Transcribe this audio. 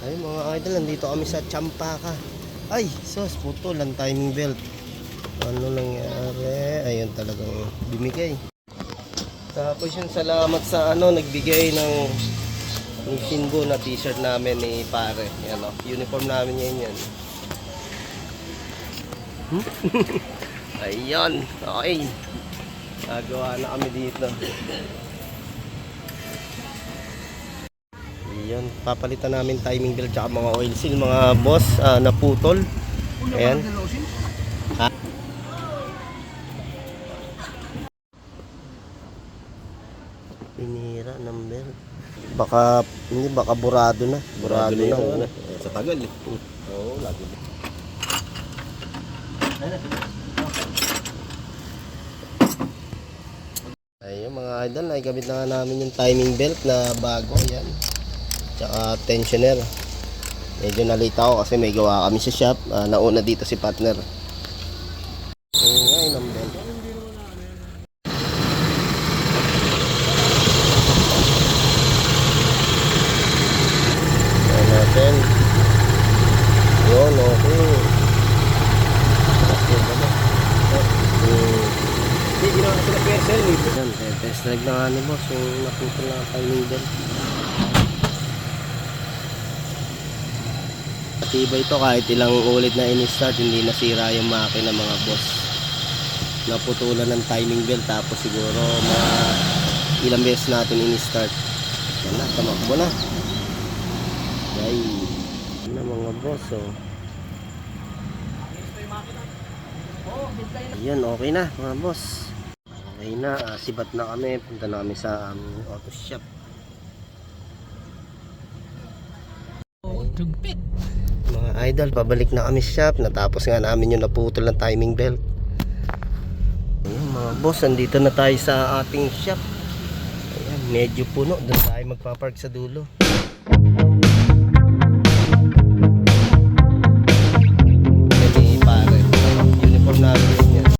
Ay mga idol, nandito kami sa Champaka. Ay, sus, putol ang timing belt. Ano nangyari? Ayun talagang bimigay. Tapos yung salamat sa nagbigay ng Shingo na t-shirt namin ni pare. Yan o, uniform namin yan. Ayun, okay. Nagawa na kami dito. Ayan, papalitan namin timing belt tsaka mga oil seal mga boss, naputol. Ayan. Ha? Pinira ng belt. Baka burado na. Burado na. Sa tagal eh. Oo, lagi. Ayun mga idol, nagamit na nga namin yung timing belt na bago. Ayan. Tsaka tensioner. Medyo nalita ako kasi may gawa kami sa shop. Nauna dito si partner. Ayun ang belt. Ayan natin. Yun, okay. Hindi, ginawa ko sila PSL eh. Ayan, test drive na nga ni boss yung naputol na timing belt. Matibay ito kahit ilang ulit na in-start, hindi nasira yung makina mga boss. Naputulan ng timing belt tapos siguro mga ilang beses natin in-start. Yan na, tamakbo na. Ay, yan na mga boss oh. Ayan, okay na mga boss. Okay na, sibat na kami. Punta na kami sa auto shop. Tugpit. Mga idol, pabalik na kami sa shop. Natapos nga namin yung naputol ng timing belt. Ayan mga boss, andito na tayo sa ating shop. Ayan, medyo puno. Doon tayo magpapark sa dulo.